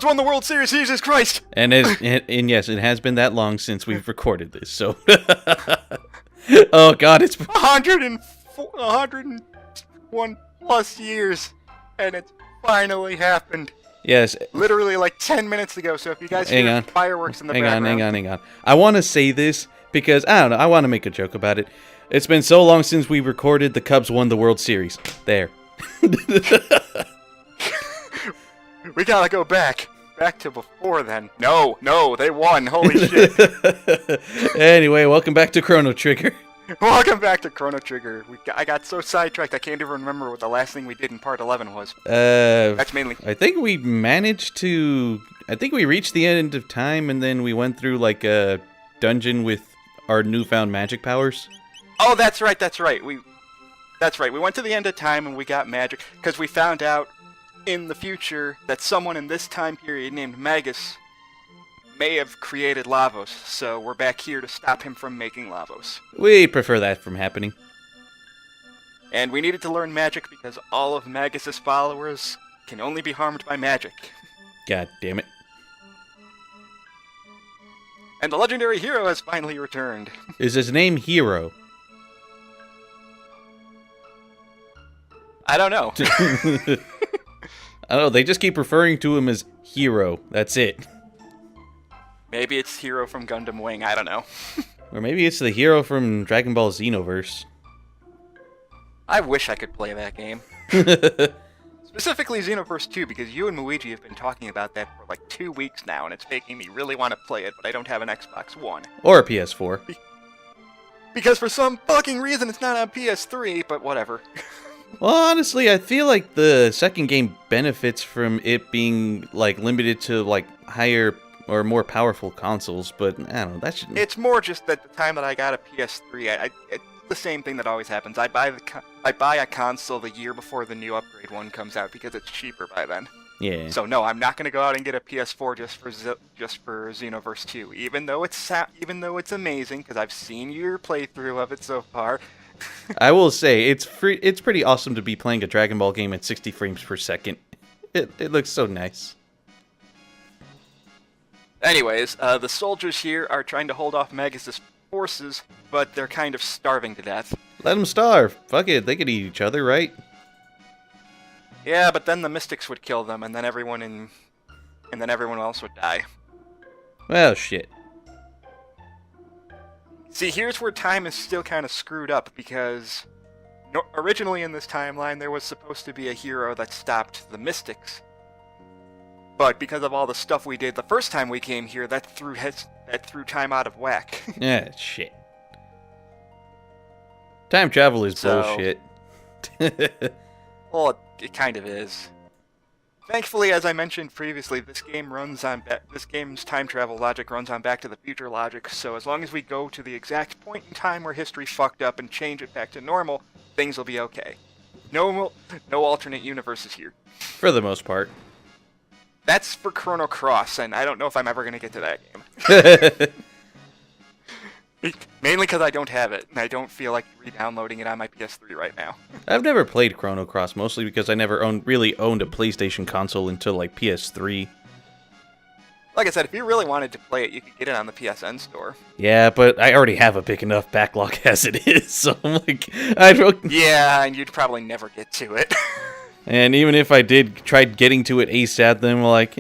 Cubs won the World Series, Jesus Christ! And yes, it has been that long since we've recorded this, so... Oh, God, it's... 101 plus years, and it's finally happened. Yes. Literally like 10 minutes ago, so if you guys hear fireworks in the background... Hang on. I want to say this because, I don't know, I want to make a joke about it. It's been so long since we recorded the Cubs won the World Series. There. We gotta go back. Back to before then. No, they won. Holy shit. Anyway, welcome back to Chrono Trigger. Welcome back to Chrono Trigger. I got so sidetracked I can't even remember what the last thing we did in part 11 was. That's mainly... I think we managed to... I think we reached the end of time and then we went through like a dungeon with our newfound magic powers. Oh, that's right. We went to the end of time and we got magic because we found out in the future that someone in this time period named Magus may have created Lavos, so we're back here to stop him from making Lavos. We prefer that from happening. And we needed to learn magic because all of Magus's followers can only be harmed by magic. God damn it. And the legendary hero has finally returned. Is his name Hero? I don't know. I don't know, they just keep referring to him as Hero. That's it. Maybe it's Hero from Gundam Wing, I don't know. Or maybe it's the hero from Dragon Ball Xenoverse. I wish I could play that game. Specifically Xenoverse 2, because you and Luigi have been talking about that for like 2 weeks now, and it's making me really want to play it, but I don't have an Xbox One. Or a PS4. Because for some fucking reason it's not on PS3, but whatever. Well, honestly, I feel like the second game benefits from it being like limited to like higher or more powerful consoles, but I don't know, that should... It's more just that the time that I got a PS3, it's the same thing that always happens. I buy a console the year before the new upgrade one comes out because it's cheaper by then. Yeah. So no, I'm not going to go out and get a PS4 just for Xenoverse 2, even though it's amazing because I've seen your playthrough of it so far. I will say it's pretty awesome to be playing a Dragon Ball game at 60 frames per second. It looks so nice. Anyways, the soldiers here are trying to hold off Magus' forces, but they're kind of starving to death. Let them starve. Fuck it, they could eat each other, right? Yeah, but then the mystics would kill them, and then everyone else would die. Well, shit. See, here's where time is still kind of screwed up, because originally in this timeline there was supposed to be a hero that stopped the mystics. But because of all the stuff we did the first time we came here, that threw time out of whack. Yeah, shit. Time travel is bullshit. Well, it kind of is. Thankfully, as I mentioned previously, this game's time travel logic runs on Back to the Future logic, so as long as we go to the exact point in time where history fucked up and change it back to normal, things will be okay. No alternate universes here. For the most part. That's for Chrono Cross, and I don't know if I'm ever going to get to that game. Mainly because I don't have it, and I don't feel like re-downloading it on my PS3 right now. I've never played Chrono Cross, mostly because I never really owned a PlayStation console until like PS3. Like I said, if you really wanted to play it, you could get it on the PSN store. Yeah, but I already have a big enough backlog as it is, so I'm like... Yeah, and you'd probably never get to it. And even if I tried getting to it ASAP, then we're like,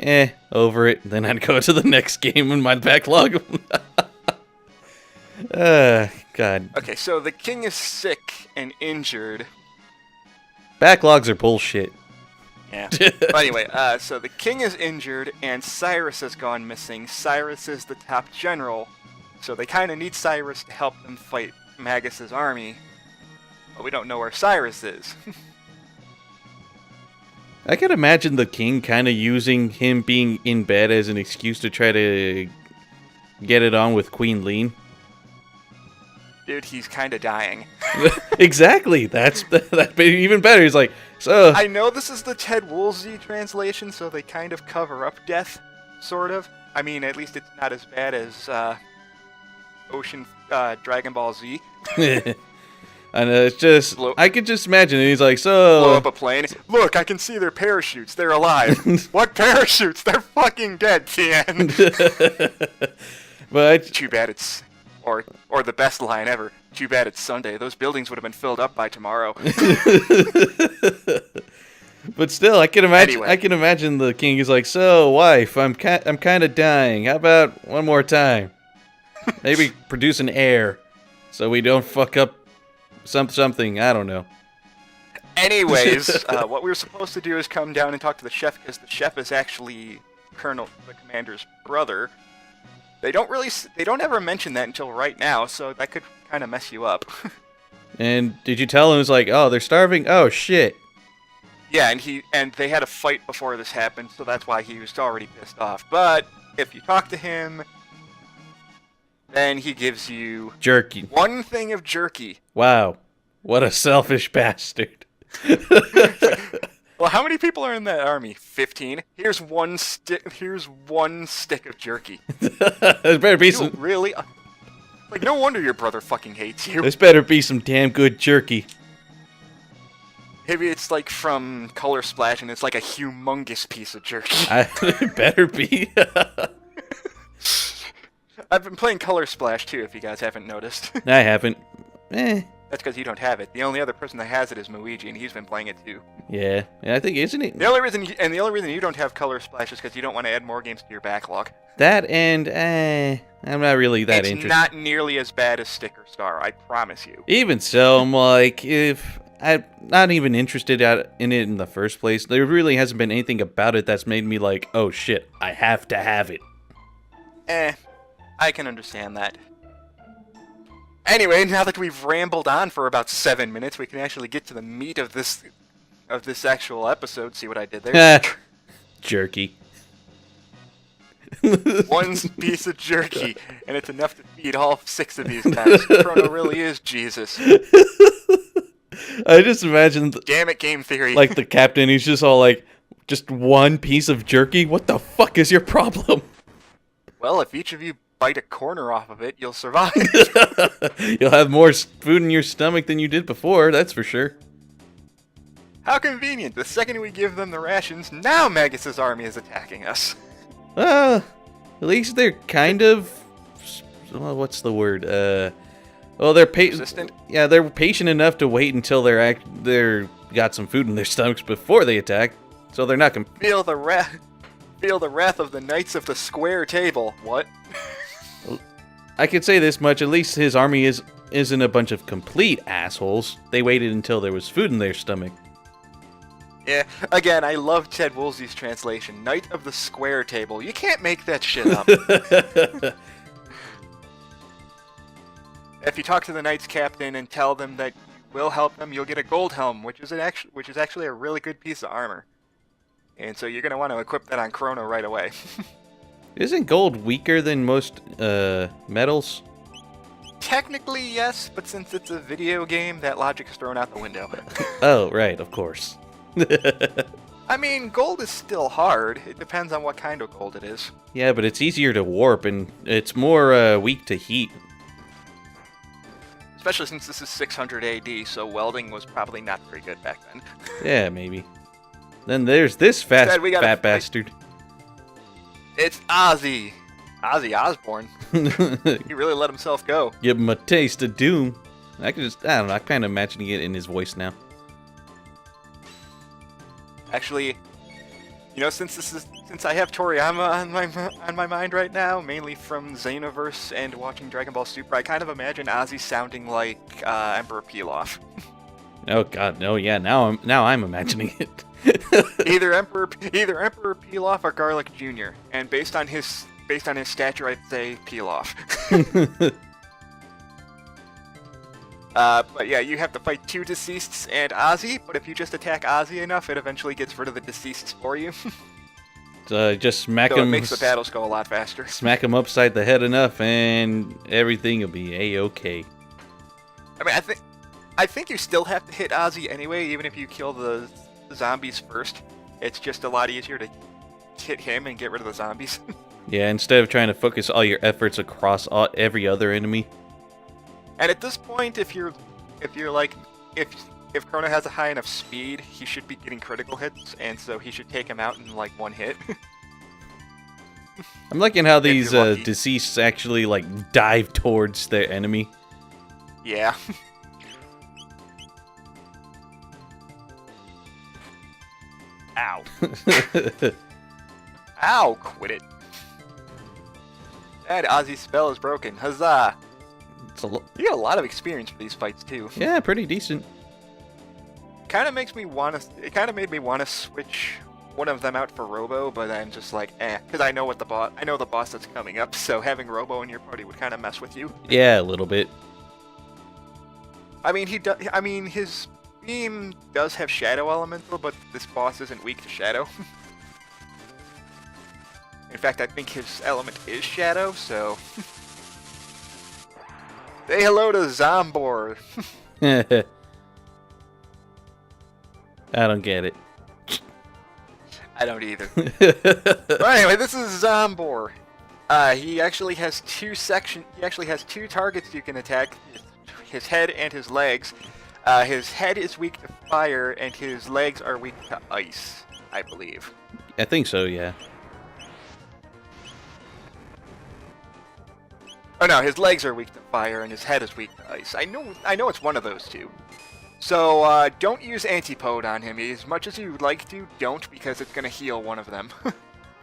over it. Then I'd go to the next game in my backlog. God. Okay, so the king is sick and injured. Backlogs are bullshit. Yeah. But anyway, so the king is injured and Cyrus has gone missing. Cyrus is the top general, so they kind of need Cyrus to help them fight Magus' army. But we don't know where Cyrus is. I can imagine the king kind of using him being in bed as an excuse to try to get it on with Queen Lean. Dude, he's kind of dying. Exactly. That'd be even better. He's like, so... I know this is the Ted Woolsey translation, so they kind of cover up death, sort of. I mean, at least it's not as bad as Dragon Ball Z. And it's just, I could just imagine it. He's like, so... Blow up a plane. Look, I can see their parachutes. They're alive. What parachutes? They're fucking dead, Tien. But too bad it's... Or the best line ever. Too bad it's Sunday. Those buildings would have been filled up by tomorrow. But still, I can imagine. Anyway. I can imagine the king is like, "So, wife, I'm kind of dying. How about one more time? Maybe produce an heir, so we don't fuck up something. I don't know." Anyways, what we were supposed to do is come down and talk to the chef, because the chef is actually the commander's brother. They don't ever mention that until right now, so that could kind of mess you up. And did you tell him? It's like, "Oh, they're starving. Oh shit." Yeah, and they had a fight before this happened, so that's why he was already pissed off. But if you talk to him, then he gives you jerky. One thing of jerky. Wow, what a selfish bastard. Well, how many people are in that army? 15. Here's one stick of jerky. There better be some. Really? Like, no wonder your brother fucking hates you. This better be some damn good jerky. Maybe it's like from Color Splash, and it's like a humongous piece of jerky. It better be. I've been playing Color Splash too, if you guys haven't noticed. I haven't. That's because you don't have it. The only other person that has it is Muiji, and he's been playing it too. Yeah, I think, isn't it? The only reason you don't have Color Splash is because you don't want to add more games to your backlog. That and I'm not really that interested. It's not nearly as bad as Sticker Star, I promise you. Even so, I'm like, if I'm not even interested in it in the first place, there really hasn't been anything about it that's made me like, oh shit, I have to have it. I can understand that. Anyway, now that we've rambled on for about 7 minutes, we can actually get to the meat of this actual episode. See what I did there? Jerky. One piece of jerky, and it's enough to feed all 6 of these guys. Chrono really is Jesus. I just imagine... Damn it, game theory. Like the captain, he's just all like, just one piece of jerky? What the fuck is your problem? Well, if each of you bite a corner off of it, you'll survive. You'll have more food in your stomach than you did before, that's for sure. How convenient. The second we give them the rations, now Magus' army is attacking us. At least they're kind of... Well, what's the word? Well, they're patient. Yeah, they're patient enough to wait until they're got some food in their stomachs before they attack, so they're not. Feel the wrath of the Knights of the Square Table. What? I could say this much: at least his army isn't a bunch of complete assholes. They waited until there was food in their stomach. Yeah. Again, I love Ted Woolsey's translation. Knight of the Square Table. You can't make that shit up. If you talk to the Knights captain and tell them that you will help them, you'll get a gold helm, which is actually a really good piece of armor. And so you're going to want to equip that on Chrono right away. Isn't gold weaker than most metals? Technically, yes, but since it's a video game, that logic is thrown out the window. Oh, right, of course. I mean, gold is still hard. It depends on what kind of gold it is. Yeah, but it's easier to warp, and it's more weak to heat. Especially since this is 600 AD, so welding was probably not very good back then. Yeah, maybe. Then there's this fat bastard. It's Ozzy. Ozzy Osbourne. He really let himself go. Give him a taste of doom. I don't know, I'm kind of imagining it in his voice now. Actually, you know, since I have Toriyama on my mind right now, mainly from Xenoverse and watching Dragon Ball Super, I kind of imagine Ozzy sounding like Emperor Pilaf. Oh God, no! Yeah, now I'm imagining it. either Emperor Pilaf or Garlic Jr. And based on his stature, I'd say Pilaf. But yeah, you have to fight 2 deceasts and Ozzy, but if you just attack Ozzy enough, it eventually gets rid of the deceasts for you. Just smack so him. It makes the battles go a lot faster. Smack him upside the head enough, and everything will be a-okay. I mean, I think you still have to hit Ozzy anyway, even if you kill the zombies first. It's just a lot easier to hit him and get rid of the zombies. Yeah, instead of trying to focus all your efforts across every other enemy. And at this point, if you're if you're like, if Chrono has a high enough speed, he should be getting critical hits, and so he should take him out in like one hit. I'm liking how these deceased actually like dive towards their enemy. Yeah. Ow. Ow, quit it. That Ozzy's spell is broken. Huzzah! You got a lot of experience for these fights too. Yeah, pretty decent. Kind of makes me want to. It kind of made me want to switch one of them out for Robo, but I'm just like, because I know what the boss. I know the boss that's coming up, so having Robo in your party would kind of mess with you. Yeah, a little bit. I mean, his beam does have Shadow Elemental, but this boss isn't weak to Shadow. In fact, I think his element is Shadow, so... Say hello to Zombor! I don't get it. I don't either. But anyway, this is Zombor. He actually has two targets you can attack. His head and his legs. His head is weak to fire, and his legs are weak to ice, I believe. I think so, yeah. Oh no, his legs are weak to fire, and his head is weak to ice. I know it's one of those two. So, don't use Antipode on him. As much as you'd like to, don't, because it's going to heal one of them.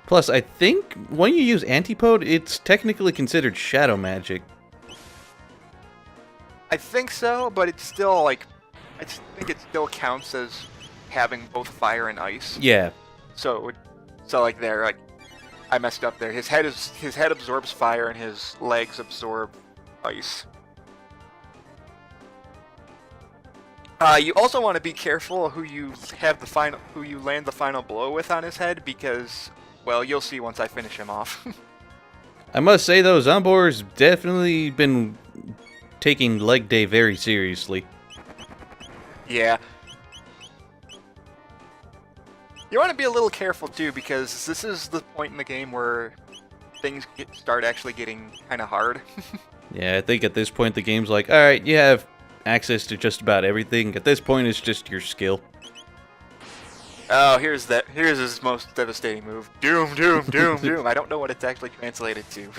Plus, I think when you use Antipode, it's technically considered shadow magic. I think so, but it's still, like... I think it still counts as having both fire and ice. Yeah. So like, there, like... I messed up there. His head absorbs fire, and his legs absorb ice. You also want to be careful who you land the final blow with on his head, because, well, you'll see once I finish him off. I must say though, Zombor's definitely been taking leg day very seriously. Yeah. You want to be a little careful too, because this is the point in the game where things start actually getting kind of hard. Yeah, I think at this point the game's like, alright, you have access to just about everything. At this point, it's just your skill. Oh, here's his most devastating move. Doom, doom, doom, doom. I don't know what it's actually translated to.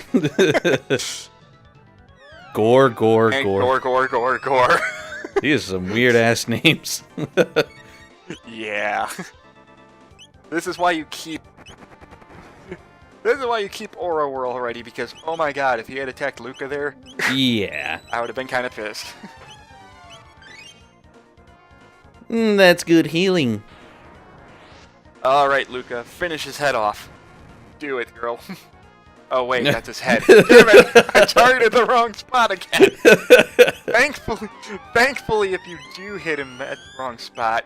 Gore, gore, and gore. Gore, gore, gore, gore. These are some weird-ass names. Yeah. This is why you keep Aura Whirl ready, because, oh my god, if he had attacked Luca there... Yeah. I would have been kind of pissed. That's good healing. Alright, Luca, finish his head off. Do it, girl. Oh wait, that's his head. Damn it! I targeted the wrong spot again! Thankfully, if you do hit him at the wrong spot,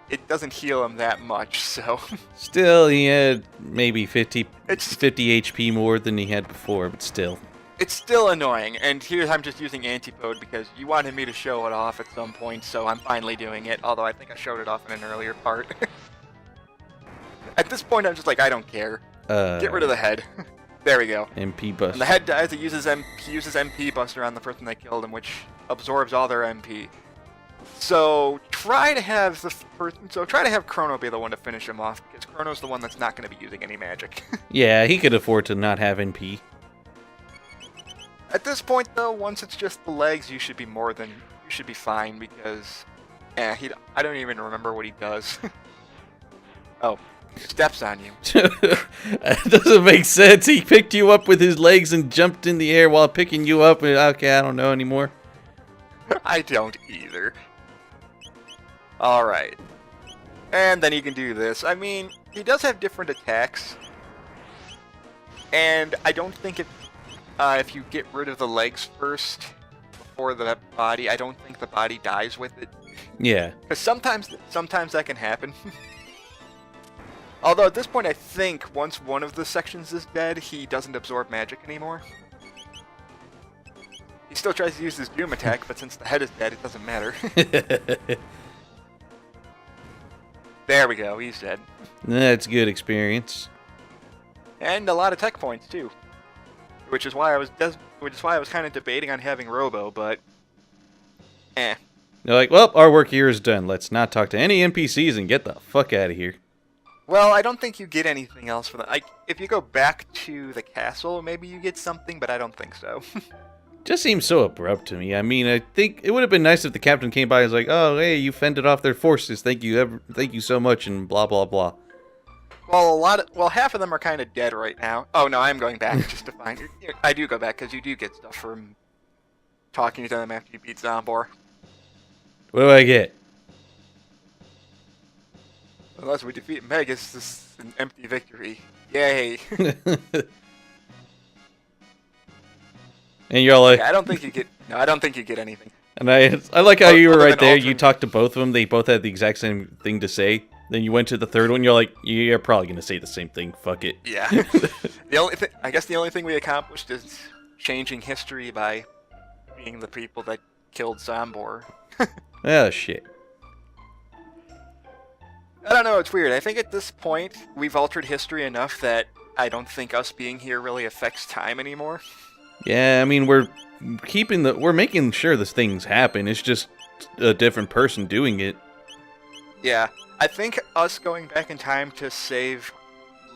it doesn't heal him that much, so... Still, he had maybe 50 HP more than he had before, but still. It's still annoying, and here I'm just using Antipode because you wanted me to show it off at some point, so I'm finally doing it, although I think I showed it off in an earlier part. At this point, I'm just like, I don't care. Get rid of the head. There we go. MP Buster. When the head dies, he uses MP Buster on the person that killed him, which absorbs all their MP. So try to have Chrono be the one to finish him off, because Chrono's the one that's not going to be using any magic. Yeah, he could afford to not have NP. At this point, though, once it's just the legs, you should be fine, because I don't even remember what he does. Oh, he steps on you. That doesn't make sense. He picked you up with his legs and jumped in the air while picking you up. Okay, I don't know anymore. I don't either. Alright. And then he can do this. I mean, he does have different attacks. And I don't think if you get rid of the legs first before the body, I don't think the body dies with it. Yeah. Because sometimes that can happen. Although at this point, I think once one of the sections is dead, he doesn't absorb magic anymore. He still tries to use his Doom attack, but since the head is dead, it doesn't matter. There we go, he's dead. That's good experience. And a lot of tech points too. Which is why I was kind of debating on having Robo, but Eh. They're like, well, our work here is done. Let's not talk to any NPCs and get the fuck out of here. Well, I don't think you get anything else for that. If you go back to the castle, maybe you get something, but I don't think so. Just seems so abrupt to me. I mean, I think it would have been nice if the captain came by and was like, oh, hey, you fended off their forces. Thank you so much, and blah, blah, blah. Well, half of them are kind of dead right now. Oh, no, I'm going back just to find it. I do go back, because you do get stuff from talking to them after you beat Zombor. What do I get? Unless we defeat Magus, this is an empty victory. Yay. And you're all like... Yeah, I don't think you get anything. And I like how you were right there. alternate. You talked to both of them. They both had the exact same thing to say. Then you went to the third one. You're like, you're probably going to say the same thing. Fuck it. Yeah. I guess the only thing we accomplished is changing history by being the people that killed Zombor. Oh, shit. I don't know, it's weird. I think at this point, we've altered history enough that I don't think us being here really affects time anymore. Yeah, I mean, we're making sure this things happen. It's just a different person doing it. Yeah, I think us going back in time to save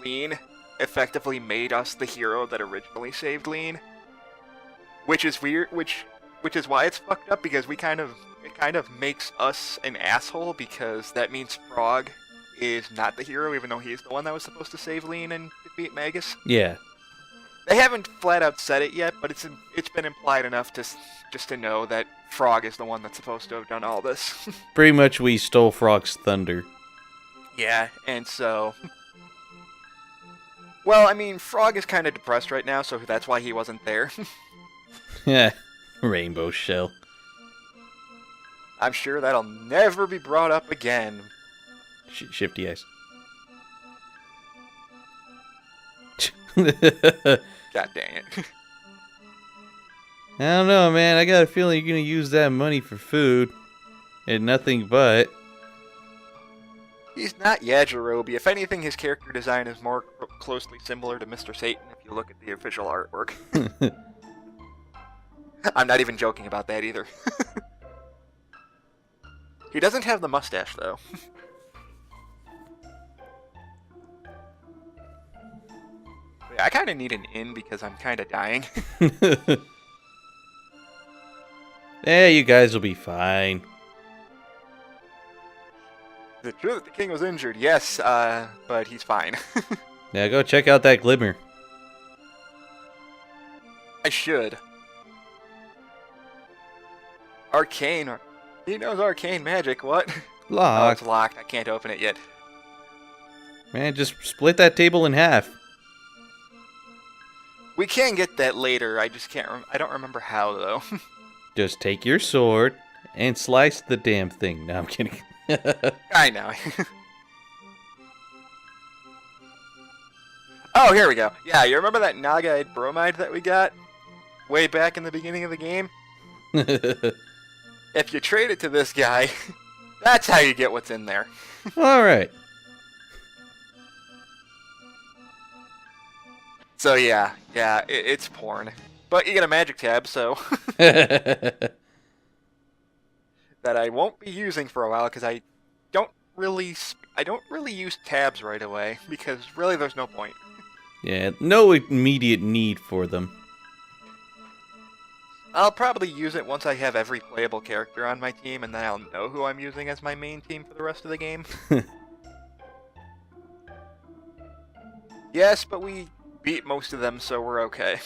Lean effectively made us the hero that originally saved Lean. Which is weird, which is why it's fucked up, because it kind of makes us an asshole, because that means Frog is not the hero, even though he's the one that was supposed to save Lean and defeat Magus. Yeah. They haven't flat out said it yet, but it's been implied enough just to know that Frog is the one that's supposed to have done all this. Pretty much we stole Frog's thunder. Yeah, and so... Well, I mean, Frog is kind of depressed right now, so that's why he wasn't there. Yeah, rainbow shell. I'm sure that'll never be brought up again. Shifty eyes. God dang it. I don't know, man. I got a feeling you're going to use that money for food. And nothing but... He's not Yajirobe. If anything, his character design is more closely similar to Mr. Satan if you look at the official artwork. I'm not even joking about that either. He doesn't have the mustache, though. Yeah, I kind of need an inn because I'm kind of dying. Yeah, you guys will be fine. The true that the king was injured, yes, but he's fine. Now go check out that glimmer. I should. Arcane. He knows arcane magic, what? Oh, Locked. it's locked. I can't open it yet. Man, just split that table in half. We can get that later. I just can't. I don't remember how though. Just take your sword and slice the damn thing. No, I'm kidding. I know. Oh, here we go. Yeah, you remember that Nagaite bromide that we got way back in the beginning of the game? If you trade it to this guy, that's how you get what's in there. Alright. So yeah, it's porn. But you get a magic tab, so... that I won't be using for a while, because I don't really use tabs right away, because really there's no point. Yeah, no immediate need for them. I'll probably use it once I have every playable character on my team, and then I'll know who I'm using as my main team for the rest of the game. Yes, but we beat most of them, so we're okay.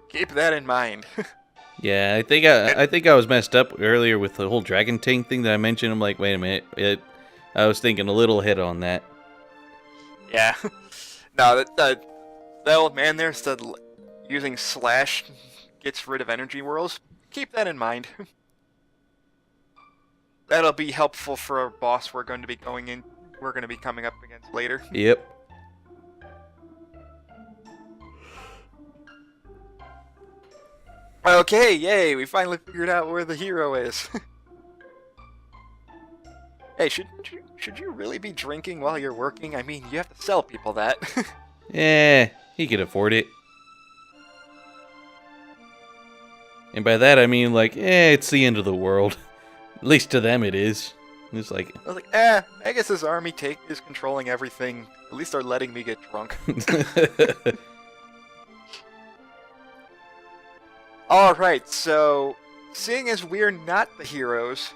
Keep that in mind. Yeah, I think I was messed up earlier with the whole dragon tank thing that I mentioned. I'm like, wait a minute, I was thinking a little ahead on that. Yeah. No, the old man there said using slash gets rid of energy whirls. Keep that in mind. That'll be helpful for a boss we're going to be coming up against later. Yep. Okay, yay, we finally figured out where the hero is. Hey, Hey, should you really be drinking while you're working? I mean, you have to sell people that. He could afford it. And by that I mean, like, it's the end of the world. At least to them it is. It's like... I was like, I guess this army is controlling everything. At least they're letting me get drunk. Alright, so, seeing as we're not the heroes,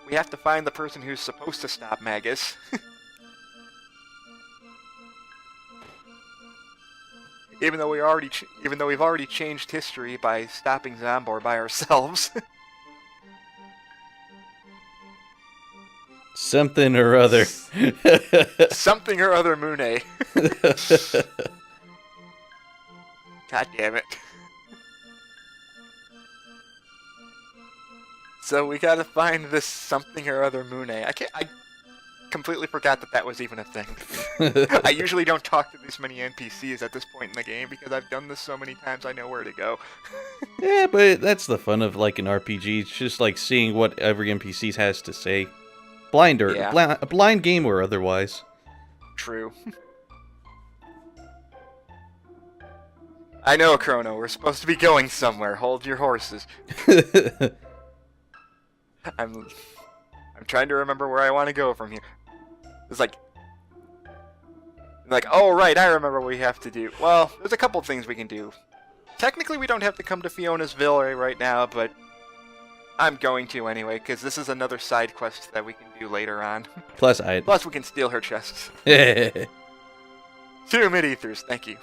we have to find the person who's supposed to stop Magus. Even though we've already changed history by stopping Zombor by ourselves. Something or other. Something or other, Mune. God damn it. So we gotta find this something or other Mune. I completely forgot that was even a thing. I usually don't talk to this many NPCs at this point in the game because I've done this so many times I know where to go. Yeah, but that's the fun of like an RPG. It's just like seeing what every NPC has to say. Blind or a blind game or otherwise. True. I know, Chrono. We're supposed to be going somewhere. Hold your horses. I'm trying to remember where I want to go from here. It's like, oh right, I remember what we have to do. Well, there's a couple things we can do. Technically, we don't have to come to Fiona's Villa right now, but I'm going to anyway, because this is another side quest that we can do later on. Plus we can steal her chests. 2 mid-ethers, thank you.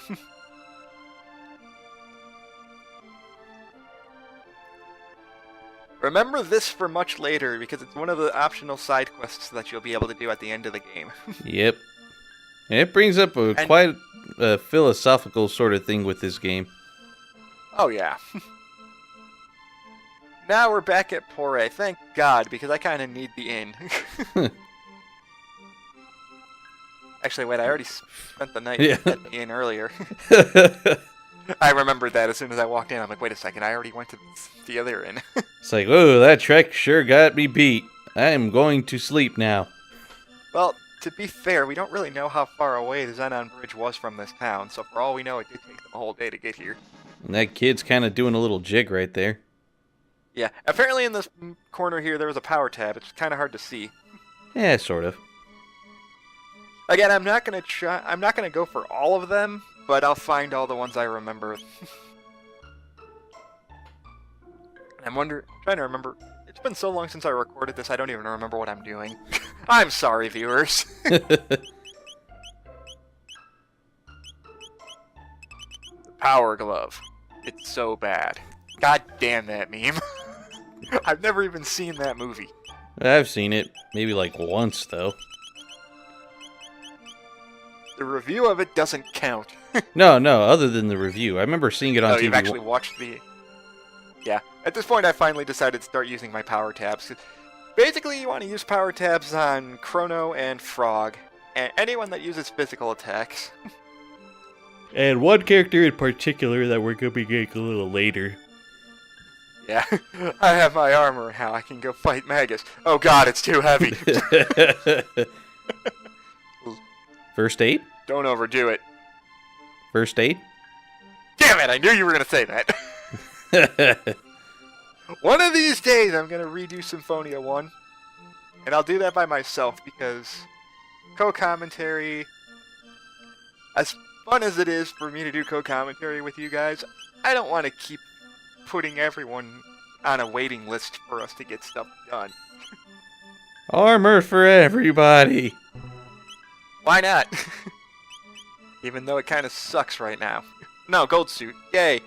Remember this for much later, because it's one of the optional side quests that you'll be able to do at the end of the game. Yep. And it brings up quite a philosophical sort of thing with this game. Oh, yeah. Now we're back at Pore, thank God, because I kind of need the inn. Actually, wait, I already spent the night at the inn earlier. I remembered that as soon as I walked in. I'm like, wait a second, I already went to the other inn. It's like, whoa, that trek sure got me beat. I am going to sleep now. Well, to be fair, we don't really know how far away the Zenon Bridge was from this town, so for all we know, it did take them a whole day to get here. And that kid's kind of doing a little jig right there. Yeah, apparently in this corner here, there was a power tab. It's kind of hard to see. Yeah, sort of. Again, I'm not gonna go for all of them, but I'll find all the ones I remember. I'm trying to remember. It's been so long since I recorded this, I don't even remember what I'm doing. I'm sorry, viewers. The Power Glove. It's so bad. God damn that meme. I've never even seen that movie. I've seen it. Maybe like once, though. The review of it doesn't count. No, other than the review. I remember seeing it on TV. You've actually watched the... Yeah. At this point, I finally decided to start using my power tabs. Basically, you want to use power tabs on Chrono and Frog, and anyone that uses physical attacks. And one character in particular that we're going to be getting a little later. Yeah. I have my armor now. I can go fight Magus. Oh god, it's too heavy. First aid? Don't overdo it. First aid? Damn it, I knew you were going to say that. One of these days, I'm going to redo Symphonia 1. And I'll do that by myself, because co-commentary, as fun as it is for me to do co-commentary with you guys, I don't want to keep putting everyone on a waiting list for us to get stuff done. Armor for everybody. Why not? Even though it kind of sucks right now. No, gold suit. Yay.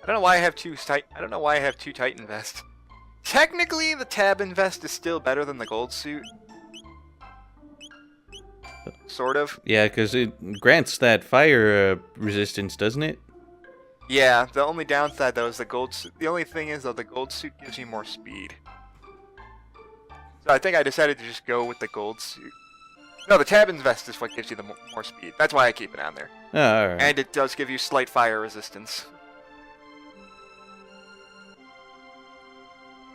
I don't know why I have two Titan vests. Technically, the Tabin vest is still better than the gold suit. Sort of. Yeah, because it grants that fire resistance, doesn't it? Yeah, the only downside though is the gold suit. The only thing is though, the gold suit gives you more speed. So I think I decided to just go with the gold suit. No, the Tabin's vest is what gives you the more speed. That's why I keep it on there. Oh, alright. And it does give you slight fire resistance.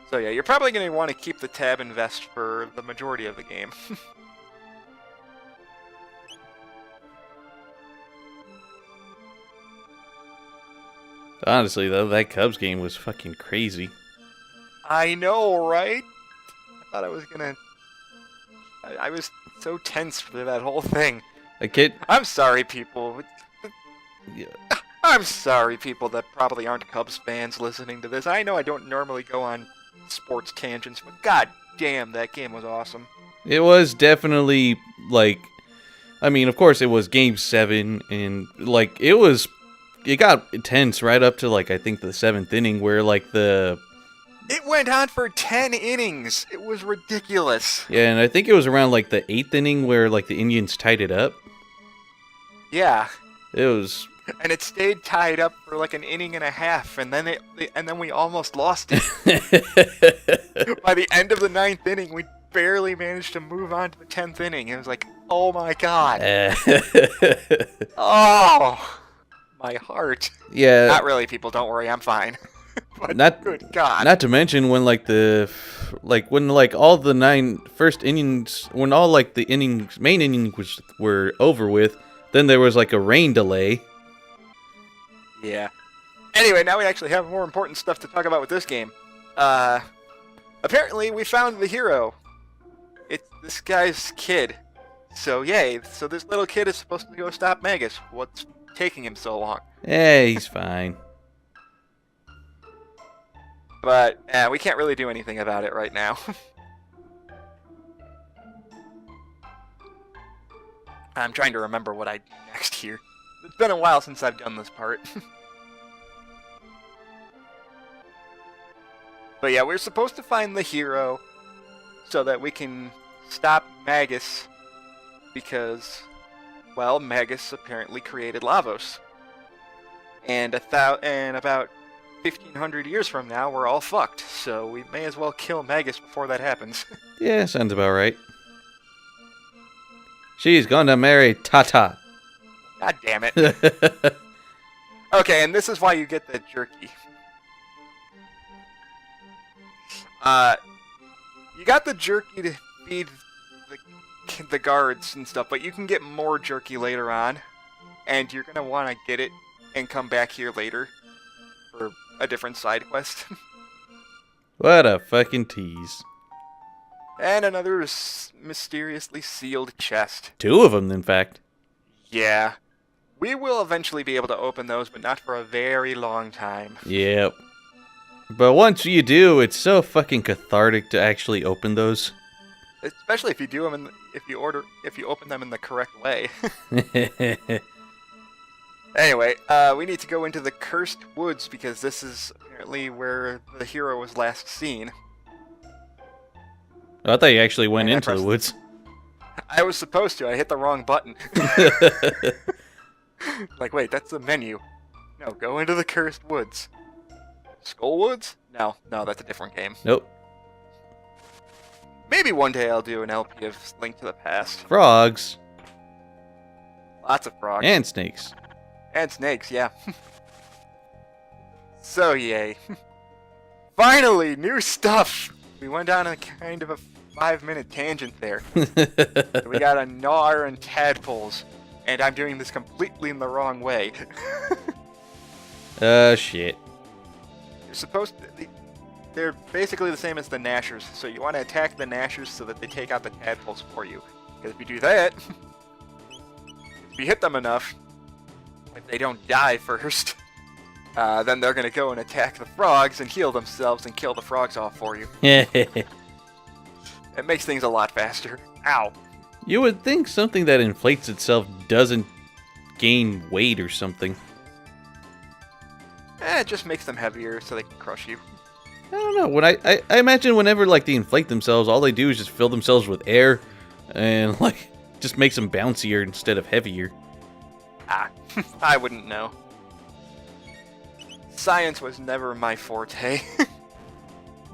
So yeah, you're probably going to want to keep the tab invest for the majority of the game. Honestly, though, that Cubs game was fucking crazy. I know, right? I thought I was gonna... I was so tense for that whole thing. I'm sorry, people. Yeah. I'm sorry, people that probably aren't Cubs fans listening to this. I know I don't normally go on sports tangents, but god damn, that game was awesome. It was definitely, like... I mean, of course, it was Game 7, and, like, it got intense right up to, like, I think the 7th inning, where, like, It went on for 10 innings. It was ridiculous. Yeah, and I think it was around, like, the 8th inning where, like, the Indians tied it up. Yeah. It was... And it stayed tied up for, like, an inning and a half, and then we almost lost it. By the end of the 9th inning, we barely managed to move on to the 10th inning. It was like, oh my god. Oh, my heart. Yeah. Not really, people. Don't worry, I'm fine. But good god. Not to mention when when all the 9 first innings, when all like the main innings were over with, then there was like a rain delay. Yeah. Anyway, now we actually have more important stuff to talk about with this game. Apparently we found the hero. It's this guy's kid. So yay. So this little kid is supposed to go stop Magus. What's taking him so long? Hey, he's fine. But we can't really do anything about it right now. I'm trying to remember what I do next here. It's been a while since I've done this part. But yeah, we're supposed to find the hero so that we can stop Magus because, well, Magus apparently created Lavos. And about 1,500 years from now, we're all fucked, so we may as well kill Magus before that happens. Yeah, sounds about right. She's gonna marry Tata. God damn it. Okay, and this is why you get the jerky. You got the jerky to feed the guards and stuff, but you can get more jerky later on, and you're gonna want to get it and come back here later for a different side quest. What a fucking tease. And another mysteriously sealed chest. 2 of them, in fact. Yeah. We will eventually be able to open those, but not for a very long time. Yep. But once you do, it's so fucking cathartic to actually open those. Especially if you do them if you open them in the correct way. Anyway, we need to go into the Cursed Woods because this is apparently where the hero was last seen. I thought you actually went into the woods. I was supposed to. I hit the wrong button. Like, wait, that's the menu. No, go into the Cursed Woods. Skull Woods? No, that's a different game. Nope. Maybe one day I'll do an LP of Link to the Past. Frogs. Lots of frogs. And snakes. And snakes, yeah. So, yay. Finally, new stuff! We went down a kind of a 5-minute tangent there. We got a gnar and tadpoles. And I'm doing this completely in the wrong way. Shit. You're supposed to... They're basically the same as the Gnashers, so you want to attack the Gnashers so that they take out the tadpoles for you. Because if you do that, if you hit them enough, if they don't die first, then they're going to go and attack the frogs and heal themselves and kill the frogs off for you. It makes things a lot faster. Ow. You would think something that inflates itself doesn't gain weight or something. It just makes them heavier so they can crush you. I don't know. When I imagine whenever like they inflate themselves, all they do is just fill themselves with air, and like just makes them bouncier instead of heavier. I wouldn't know. Science was never my forte.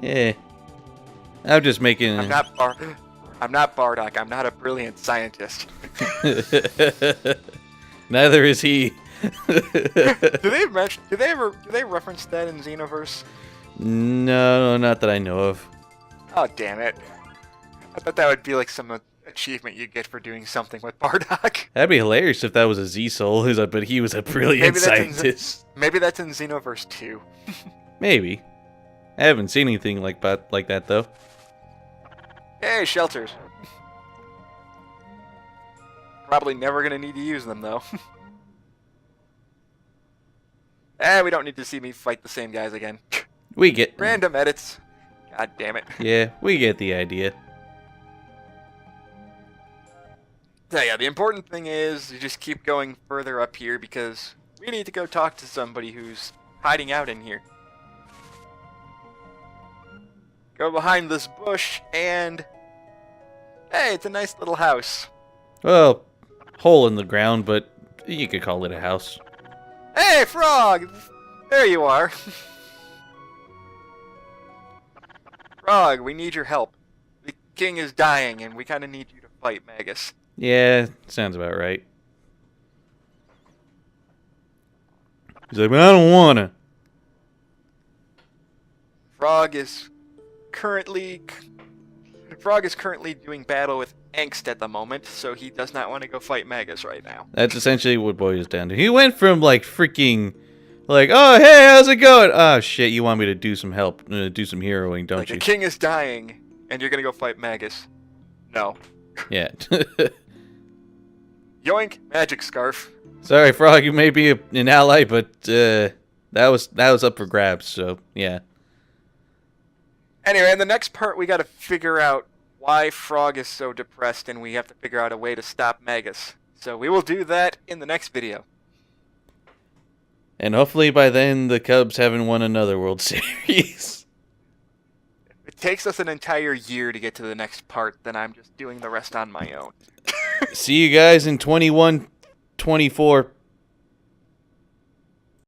Yeah, I'm just making. I'm not Bardock. I'm not a brilliant scientist. Neither is he. Do they reference that in Xenoverse? No, not that I know of. Oh, damn it. I thought that would be like some achievement you get for doing something with Bardock. That'd be hilarious if that was a Z-Soul, but he was a brilliant scientist. Maybe that's in Xenoverse 2. Maybe. I haven't seen anything like that, though. Hey, shelters. Probably never gonna need to use them, though. We don't need to see me fight the same guys again. We get... Random edits. God damn it. Yeah, we get the idea. So yeah, the important thing is you just keep going further up here because we need to go talk to somebody who's hiding out in here. Go behind this bush and... Hey, it's a nice little house. Well, hole in the ground, but you could call it a house. Hey, Frog! There you are. Frog, we need your help. The king is dying and we kind of need you to fight Magus. Yeah, sounds about right. He's like, but I don't wanna. Frog is currently doing battle with angst at the moment, so he does not want to go fight Magus right now. That's essentially what boils down to. He went from like freaking, like, oh hey, how's it going? Oh shit, you want me to do some help, do some heroing, don't you? The king is dying, and you're gonna go fight Magus. No. Yeah. Yoink! Magic scarf. Sorry, Frog, you may be an ally, but that was up for grabs. So yeah. Anyway, in the next part, we got to figure out why Frog is so depressed, and we have to figure out a way to stop Magus. So we will do that in the next video. And hopefully by then the Cubs haven't won another World Series. If it takes us an entire year to get to the next part, then I'm just doing the rest on my own. See you guys in 21-24.